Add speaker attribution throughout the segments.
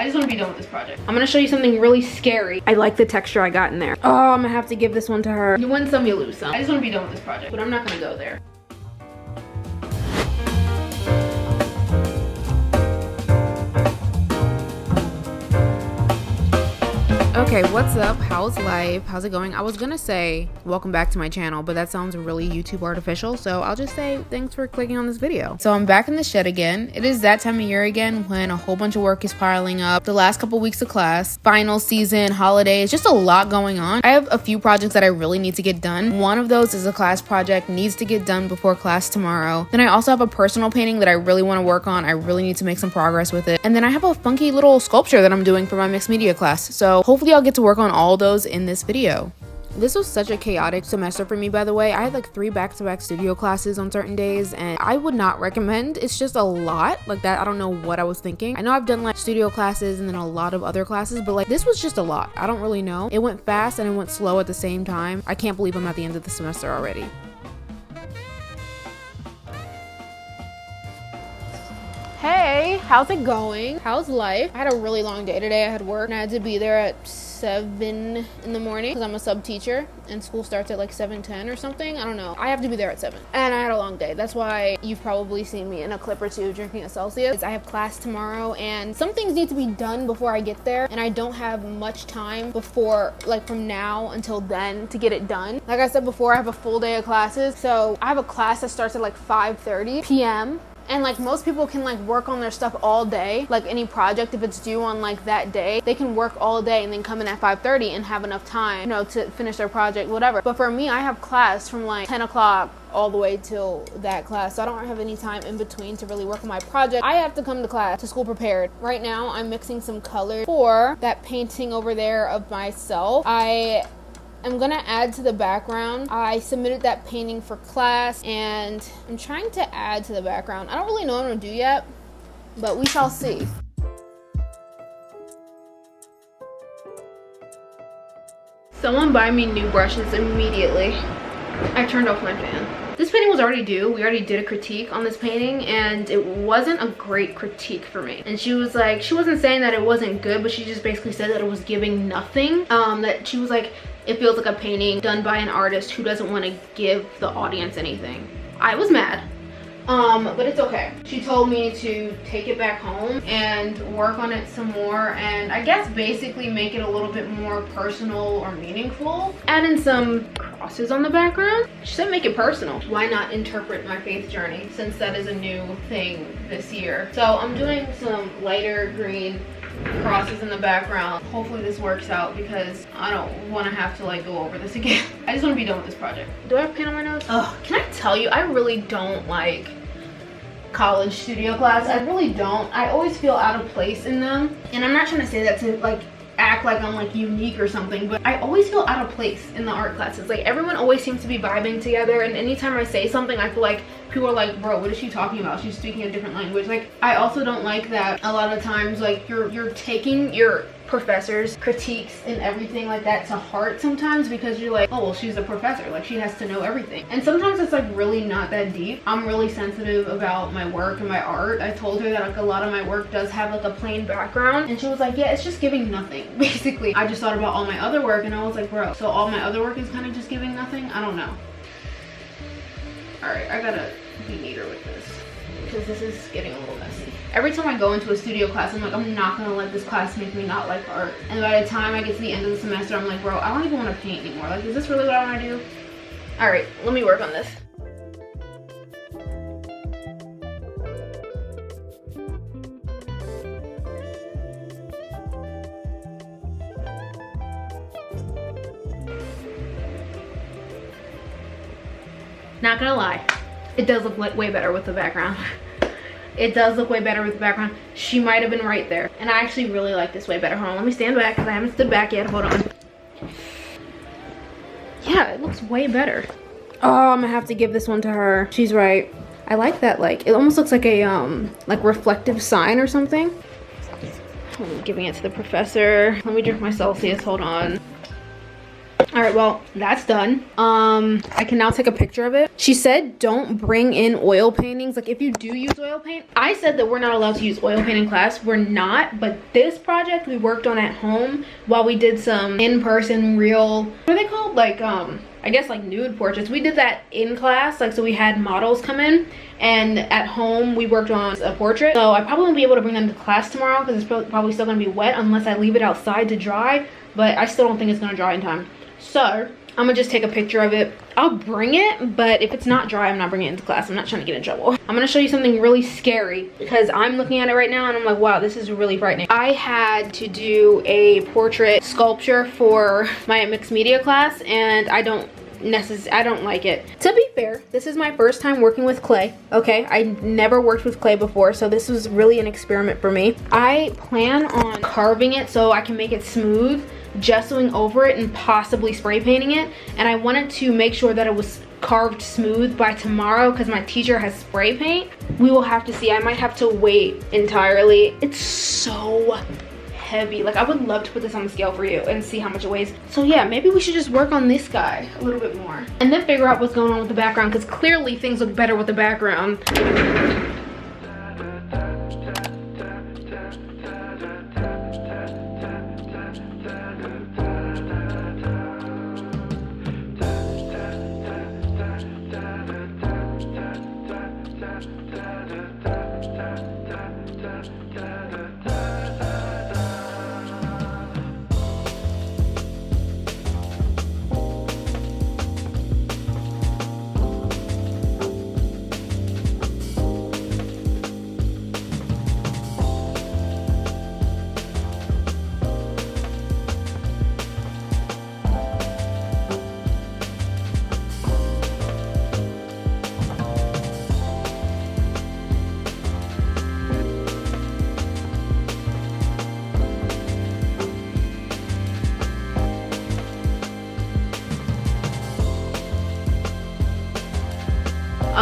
Speaker 1: I just want to be done with this project. I'm gonna show you something really scary. I like the texture I got in there. Oh, I'm gonna have to give this one to her. You win some, you lose some. I just want to be done with this project, but I'm not gonna go there. Okay, what's up? How's life? How's it going? I was gonna say welcome back to my channel, but that sounds really YouTube artificial, so I'll just say thanks for clicking on this video. So I'm back in the shed again. It is that time of year again when a whole bunch of work is piling up. The last couple weeks of class, final season, holidays, just a lot going on. I have a few projects that I really need to get done. One of those is a class project, needs to get done before class tomorrow. Then I also have a personal painting that I really want to work on. I really need to make some progress with it. And then I have a funky little sculpture that I'm doing for my mixed media class. So hopefully I'll get to work on all those in this video. This was such a chaotic semester for me, by the way. I had like 3 back-to-back studio classes on certain days, and I would not recommend. It's just a lot like that. I don't know what I was thinking. I know I've done like studio classes and then a lot of other classes, but like this was just a lot. I don't really know. It went fast and it went slow at the same time. I can't believe I'm at the end of the semester already. Hey, how's it going? How's life? I had a really long day today. I had work and I had to be there at 7 in the morning because I'm a sub teacher and school starts at like 7:10 or something. I don't know. I have to be there at 7 and I had a long day. That's why you've probably seen me in a clip or two drinking a Celsius. I have class tomorrow and some things need to be done before I get there, and I don't have much time before, like from now until then, to get it done. Like I said before, I have a full day of classes. So I have a class that starts at like 5:30 p.m. And like most people can like work on their stuff all day. Like any project, if it's due on like that day, they can work all day and then come in at 5:30 and have enough time, you know, to finish their project, whatever. But for me, I have class from like 10 o'clock all the way till that class. So I don't have any time in between to really work on my project. I have to come to class, to school prepared. Right now, I'm mixing some color for that painting over there of myself. I'm gonna add to the background. I submitted that painting for class and I'm trying to add to the background. I don't really know what I'm gonna do yet, but we shall see. Someone buy me new brushes immediately. I turned off my fan. This painting was already due. We already did a critique on this painting and it wasn't a great critique for me. And she was like, she wasn't saying that it wasn't good, but she just basically said that it was giving nothing. That she was like, it feels like a painting done by an artist who doesn't want to give the audience anything. I was mad. But it's okay. She told me to take it back home and work on it some more and I guess basically make it a little bit more personal or meaningful. Add in some crosses on the background. She said make it personal. Why not interpret my faith journey, since that is a new thing this year. So I'm doing some lighter green crosses in the background. Hopefully this works out because I don't want to have to like go over this again. I just want to be done with this project. Do I have paint on my nose? Oh, can I tell you, I really don't like college studio class. I really don't. I always feel out of place in them, and I'm not trying to say that to like act like I'm like unique or something, but I always feel out of place in the art classes. Like everyone always seems to be vibing together, and anytime I say something I feel like people are like, bro, what is she talking about? She's speaking a different language. Like I also don't like that a lot of times like you're taking your professors' critiques and everything like that to heart sometimes, because you're like, oh well, she's a professor, like she has to know everything. And sometimes it's like really not that deep. I'm really sensitive about my work and my art. I told her that like a lot of my work does have like a plain background, and she was like, yeah, it's just giving nothing basically. I just thought about all my other work and I was like, bro, so all my other work is kind of just giving nothing? I don't know. All right, I gotta be neater with this because this is getting a little messy. Every time I go into a studio class, I'm like, I'm not gonna let this class make me not like art. And by the time I get to the end of the semester, I'm like, bro, I don't even want to paint anymore. Like, is this really what I want to do? All right, let me work on this. Not gonna lie, it does look way better with the background. It does look way better with the background. She might have been right there. And I actually really like this way better. Hold on, let me stand back because I haven't stood back yet. Hold on. Yeah, it looks way better. Oh, I'm gonna have to give this one to her. She's right. I like that, like, it almost looks like a like reflective sign or something. I'm giving it to the professor. Let me drink my Celsius, hold on. All All right, well, that's done. I can now take a picture of it. She said don't bring in oil paintings. Like, if you do use oil paint, I said that we're not allowed to use oil paint in class. We're not, but this project we worked on at home while we did some in-person real, what are they called? Like, I guess like nude portraits. We did that in class, like, so we had models come in, and at home we worked on a portrait. So I probably won't be able to bring them to class tomorrow because it's probably still gonna be wet unless I leave it outside to dry, but I still don't think it's gonna dry in time. So I'm gonna just take a picture of it. I'll bring it, but if it's not dry, I'm not bringing it into class. I'm not trying to get in trouble. I'm gonna show you something really scary because I'm looking at it right now and I'm like, wow, this is really frightening. I had to do a portrait sculpture for my mixed media class, and I don't like it. To be fair, this is my first time working with clay. Okay, I never worked with clay before, so this was really an experiment for me. I plan on carving it so I can make it smooth, gessoing over it and possibly spray painting it, and I wanted to make sure that it was carved smooth by tomorrow because my teacher has spray paint. We will have to see. I might have to wait entirely. It's so heavy. Like, I would love to put this on the scale for you and see how much it weighs. So yeah, maybe we should just work on this guy a little bit more and then figure out what's going on with the background, because clearly things look better with the background.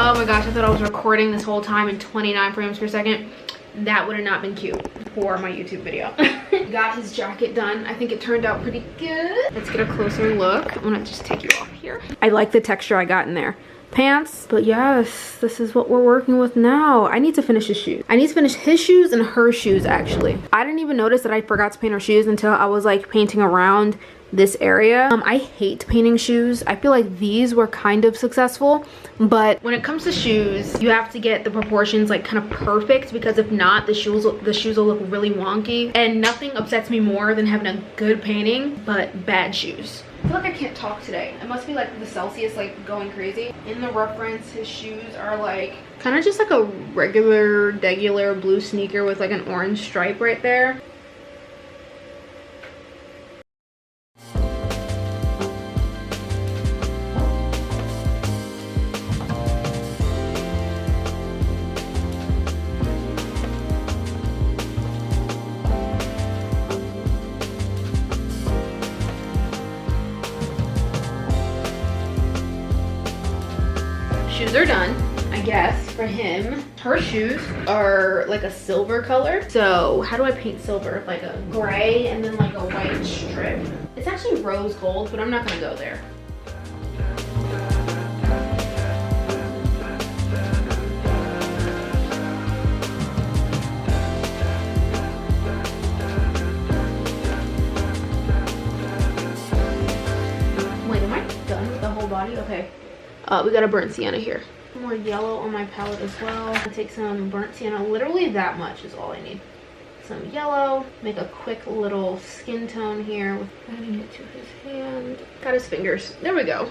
Speaker 1: Oh my gosh, I thought I was recording this whole time in 29 frames per second. That would have not been cute for my YouTube video. Got his jacket done. I think it turned out pretty good. Let's get a closer look. I'm gonna just take you off here. I like the texture I got in there. Pants, but yes, this is what we're working with now. I need to finish his shoes. I need to finish his shoes and her shoes, actually. I didn't even notice that I forgot to paint her shoes until I was like painting around this area. I hate painting shoes. I feel like these were kind of successful, but when it comes to shoes, you have to get the proportions like kind of perfect, because if not, the shoes will look really wonky, and nothing upsets me more than having a good painting but bad shoes. I feel like I can't talk today. It must be like the Celsius like going crazy. In the reference, his shoes are like kind of just like a regular blue sneaker with like an orange stripe right there. Shoes are done, I guess, for him. Her shoes are like a silver color. So how do I paint silver? Like a gray and then like a white strip. It's actually rose gold, but I'm not gonna go there. Wait, am I done with the whole body? Okay. We got a burnt sienna here. More yellow on my palette as well. I'll take some burnt sienna. Literally that much is all I need. Some yellow. Make a quick little skin tone here with adding it to his hand. Got his fingers. There we go.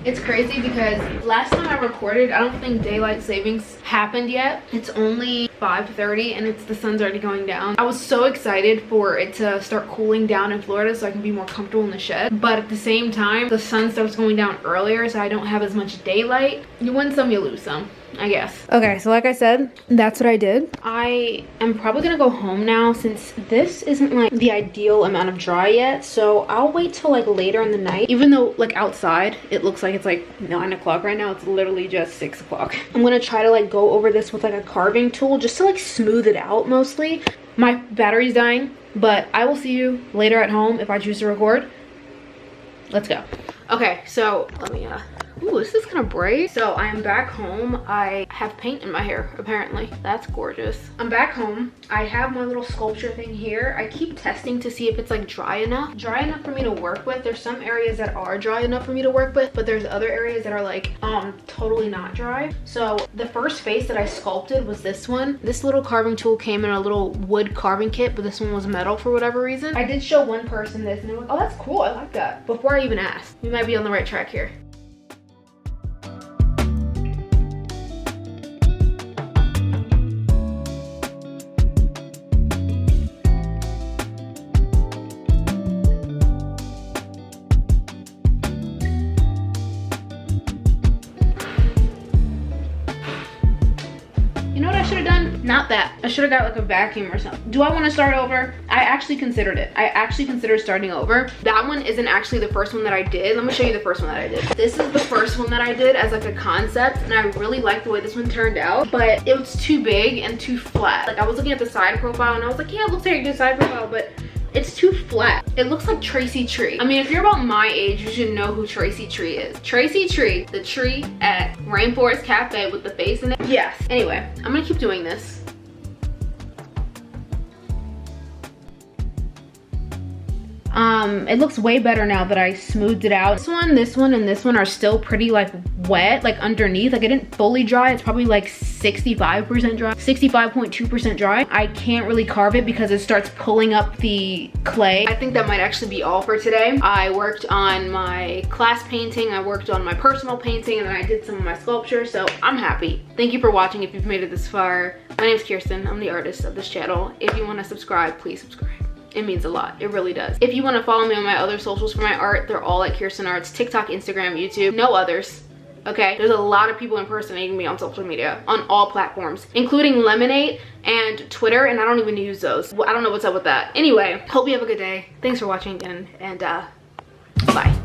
Speaker 1: It's crazy because last time I recorded, I don't think daylight savings happened yet. It's only 5:30 and the sun's already going down. I was so excited for it to start cooling down in Florida so I can be more comfortable in the shed. But at the same time, the sun starts going down earlier, so I don't have as much daylight. You win some, you lose some, I guess. Okay, so like I said, that's what I did. I am probably gonna go home now since this isn't like the ideal amount of dry yet. So I'll wait till like later in the night. Even though like outside, it looks like it's like 9 o'clock right now. It's literally just 6 o'clock. I'm gonna try to like go over this with like a carving tool just to like smooth it out mostly. My battery's dying, but I will see you later at home if I choose to record. let's go. Okay, so let me ooh, this is kind of bright. So I am back home. I have paint in my hair, apparently. That's gorgeous. I'm back home. I have my little sculpture thing here. I keep testing to see if it's like dry enough for me to work with. There's some areas that are dry enough for me to work with, but there's other areas that are like totally not dry. So the first face that I sculpted was this one. This little carving tool came in a little wood carving kit, but this one was metal for whatever reason. I did show one person this and they were like, oh, that's cool, I like that, before I even asked. We might be on the right track here. You know what I should have done? Not that. I should have got like a vacuum or something. Do I want to start over? I actually considered it. I actually considered starting over. That one isn't actually the first one that I did. Let me show you the first one that I did. This is the first one that I did as like a concept, and I really liked the way this one turned out, but it was too big and too flat. Like I was looking at the side profile and I was like, yeah, it looks like a good side profile, but it's too flat. It looks like Tracy Tree. I mean, if you're about my age, you should know who Tracy Tree is. Tracy Tree, the tree at Rainforest Cafe with the face in it. Yes. Anyway, I'm gonna keep doing this. It looks way better now that I smoothed it out. This one, and this one are still pretty like wet, like underneath. Like it didn't fully dry. It's probably like 65% dry, 65.2% dry. I can't really carve it because it starts pulling up the clay. I think that might actually be all for today. I worked on my class painting, I worked on my personal painting, and then I did some of my sculpture, so I'm happy. Thank you for watching if you've made it this far. My name's Kiersten, I'm the artist of this channel. If you want to subscribe, please subscribe. It means a lot, it really does. If you want to follow me on my other socials for my art, they're all at Kiersten Arts, TikTok, Instagram, YouTube, no others. Okay, there's a lot of people impersonating me on social media on all platforms, including Lemonade and Twitter, and I don't even use those. I don't know what's up with that. Anyway, hope you have a good day. Thanks for watching again, and bye.